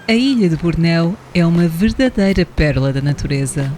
A ilha de Bornéu é uma verdadeira pérola da natureza.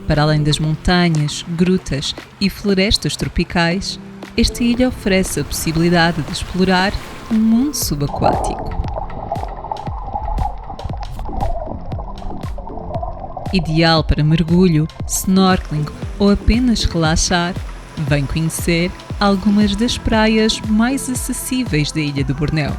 Para além das montanhas, grutas e florestas tropicais, esta ilha oferece a possibilidade de explorar um mundo subaquático. Ideal para mergulho, snorkeling ou apenas relaxar, vem conhecer algumas das praias mais acessíveis da ilha de Bornéu.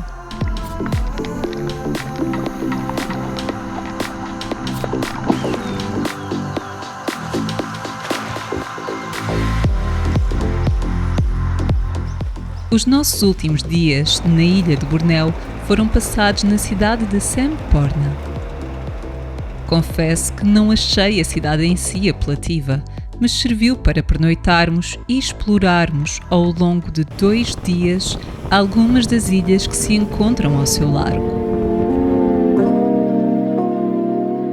Os nossos últimos dias na ilha de Bornéu foram passados na cidade de Semporna. Confesso que não achei a cidade em si apelativa, mas serviu para pernoitarmos e explorarmos ao longo de 2 dias algumas das ilhas que se encontram ao seu largo.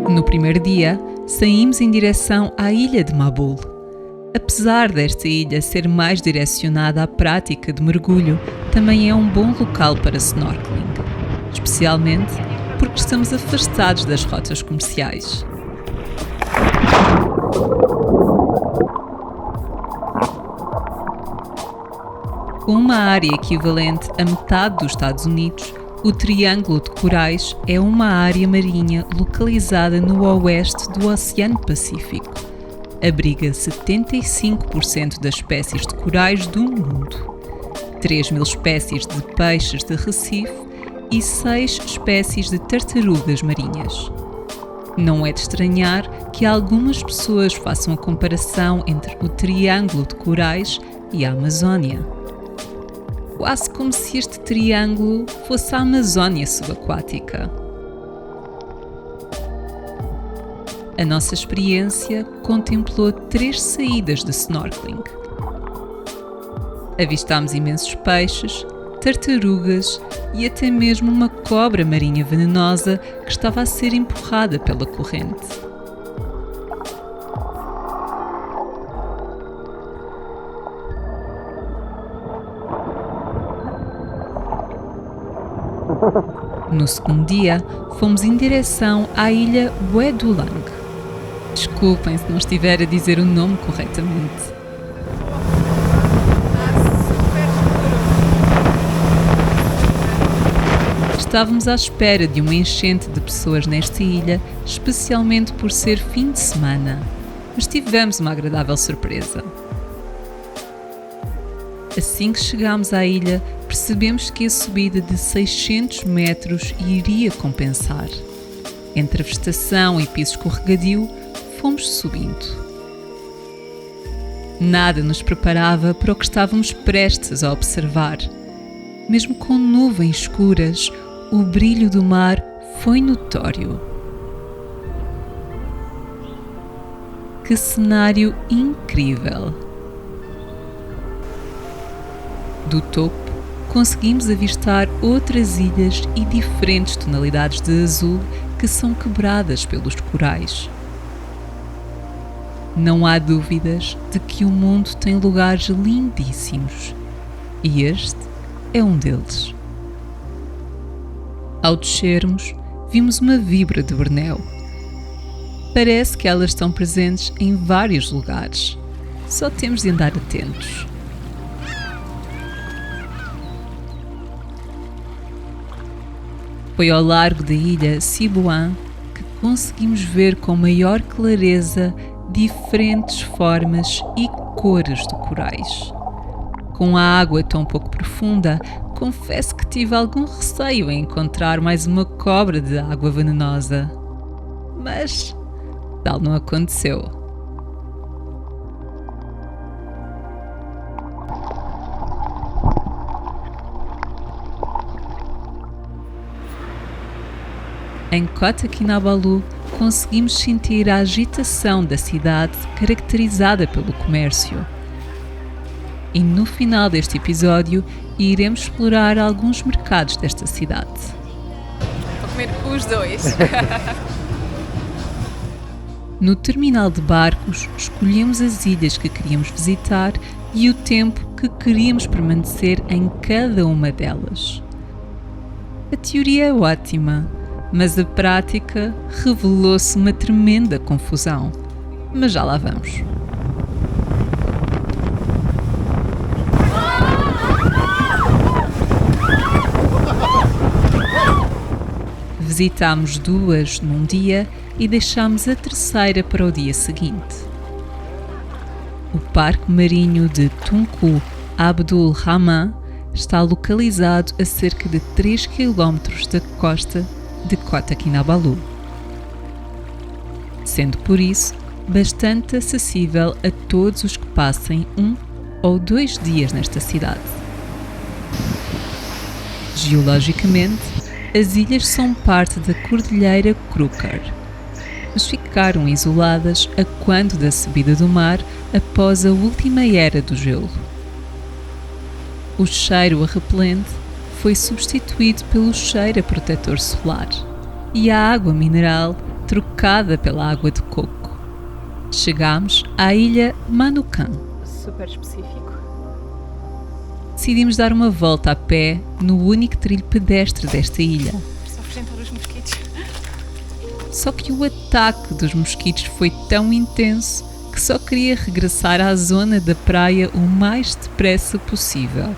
No primeiro dia, saímos em direção à ilha de Mabul. Apesar desta ilha ser mais direcionada à prática de mergulho, também é um bom local para snorkeling, especialmente porque estamos afastados das rotas comerciais. Com uma área equivalente a metade dos Estados Unidos, o Triângulo de Corais é uma área marinha localizada no oeste do Oceano Pacífico. Abriga 75% das espécies de corais do mundo, 3.000 espécies de peixes de recife e 6 espécies de tartarugas marinhas. Não é de estranhar que algumas pessoas façam a comparação entre o Triângulo de Corais e a Amazónia. Quase como se este triângulo fosse a Amazónia subaquática. A nossa experiência contemplou 3 saídas de snorkeling. Avistámos imensos peixes, tartarugas e até mesmo uma cobra marinha venenosa que estava a ser empurrada pela corrente. No segundo dia, fomos em direção à ilha Bué do Lang. Desculpem se não estiver a dizer o nome corretamente. Estávamos à espera de uma enchente de pessoas nesta ilha, especialmente por ser fim de semana, mas tivemos uma agradável surpresa. Assim que chegámos à ilha, percebemos que a subida de 600 metros iria compensar. Entre a vegetação e piso escorregadio, fomos subindo. Nada nos preparava para o que estávamos prestes a observar. Mesmo com nuvens escuras, o brilho do mar foi notório. Que cenário incrível! Do topo, conseguimos avistar outras ilhas e diferentes tonalidades de azul que são quebradas pelos corais. Não há dúvidas de que o mundo tem lugares lindíssimos, e este é um deles. Ao descermos, vimos uma vibra de Bornéu. Parece que elas estão presentes em vários lugares, só temos de andar atentos. Foi ao largo da ilha Sibuan que conseguimos ver com maior clareza diferentes formas e cores de corais. Com a água tão pouco profunda, confesso que tive algum receio em encontrar mais uma cobra de água venenosa. Mas tal não aconteceu. Em Kota Kinabalu, conseguimos sentir a agitação da cidade caracterizada pelo comércio. E no final deste episódio, iremos explorar alguns mercados desta cidade. Vou comer os dois. No terminal de barcos, escolhemos as ilhas que queríamos visitar e o tempo que queríamos permanecer em cada uma delas. A teoria é ótima, mas a prática revelou-se uma tremenda confusão. Mas já lá vamos. Visitámos 2 num dia e deixámos a terceira para o dia seguinte. O Parque Marinho de Tunku Abdul Rahman está localizado a cerca de 3 km da costa de Kota Kinabalu, sendo por isso bastante acessível a todos os que passem 1 ou 2 dias nesta cidade. Geologicamente, as ilhas são parte da Cordilheira Krukar, mas ficaram isoladas a quando da subida do mar após a última era do gelo. O cheiro a repelente foi substituído pelo cheiro a protetor solar e a água mineral trocada pela água de coco. Chegámos à ilha Manukan. Super específico. Decidimos dar uma volta a pé no único trilho pedestre desta ilha. Só apresentar os mosquitos. Só que o ataque dos mosquitos foi tão intenso que só queria regressar à zona da praia o mais depressa possível.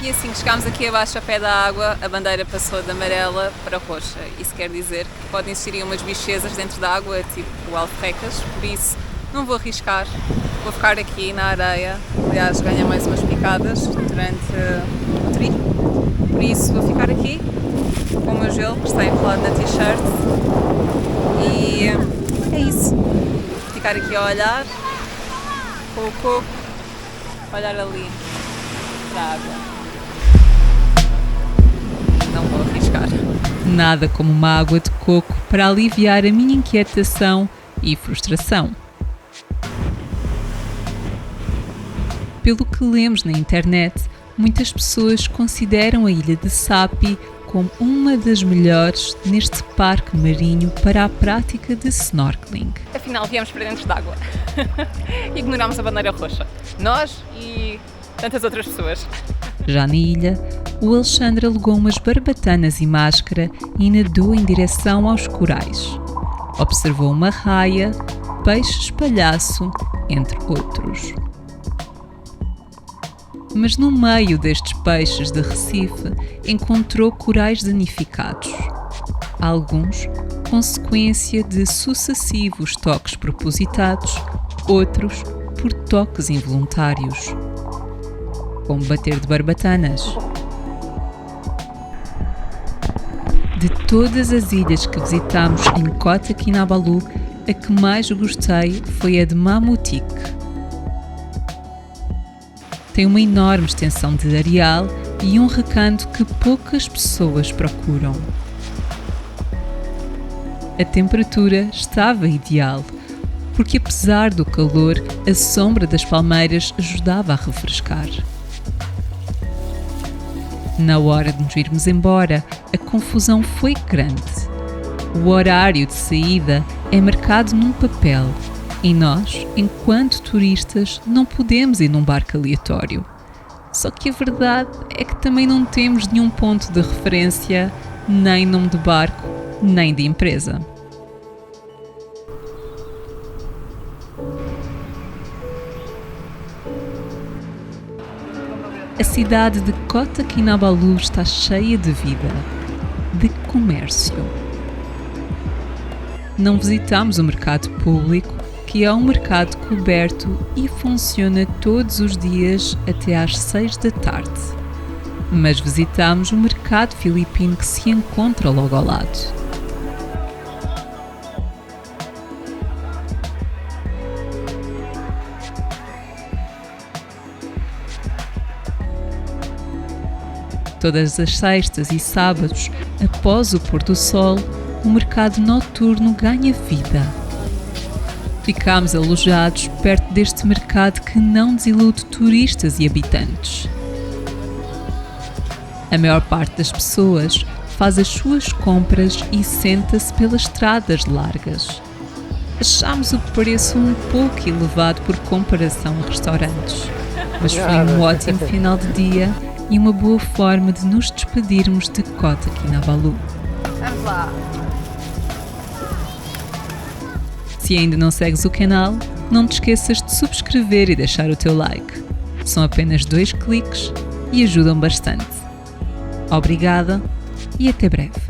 E assim que chegámos aqui abaixo a pé da água, a bandeira passou de amarela para roxa. Isso quer dizer que podem existir umas bichezas dentro da água, tipo alforrecas, por isso não vou arriscar. Vou ficar aqui na areia, aliás ganhei mais umas picadas durante o trilho. Por isso vou ficar aqui com o meu gelo que está enrolado na t-shirt e é isso. Vou ficar aqui a olhar com o coco, olhar ali para a água. Não vou arriscar. Nada como uma água de coco para aliviar a minha inquietação e frustração. Pelo que lemos na internet, muitas pessoas consideram a ilha de Sapi como uma das melhores neste parque marinho para a prática de snorkeling. Afinal, viemos para dentro d'água. Ignorámos a bandeira roxa. Nós e tantas outras pessoas. Já na ilha, o Alexandre alugou umas barbatanas e máscara e nadou em direção aos corais. Observou uma raia, peixes palhaço, entre outros. Mas no meio destes peixes de Recife encontrou corais danificados. Alguns consequência de sucessivos toques propositados, outros por toques involuntários. Como bater de barbatanas. De todas as ilhas que visitámos em Kota Kinabalu, a que mais gostei foi a de Mamutik. Tem uma enorme extensão de areal e um recanto que poucas pessoas procuram. A temperatura estava ideal, porque apesar do calor, a sombra das palmeiras ajudava a refrescar. Na hora de nos irmos embora, a confusão foi grande. O horário de saída é marcado num papel e nós, enquanto turistas, não podemos ir num barco aleatório. Só que a verdade é que também não temos nenhum ponto de referência, nem nome de barco, nem de empresa. A cidade de Kota Kinabalu está cheia de vida, de comércio. Não visitamos o mercado público, que é um mercado coberto e funciona todos os dias até às 6 da tarde. Mas visitamos o mercado filipino que se encontra logo ao lado. Todas as sextas e sábados, após o pôr do sol, o mercado noturno ganha vida. Ficámos alojados perto deste mercado que não desilude turistas e habitantes. A maior parte das pessoas faz as suas compras e senta-se pelas estradas largas. Achámos o preço um pouco elevado por comparação a restaurantes, mas foi um ótimo final de dia e uma boa forma de nos despedirmos de Kota Kinabalu. Vamos lá! Se ainda não segues o canal, não te esqueças de subscrever e deixar o teu like. São apenas 2 cliques e ajudam bastante. Obrigada e até breve.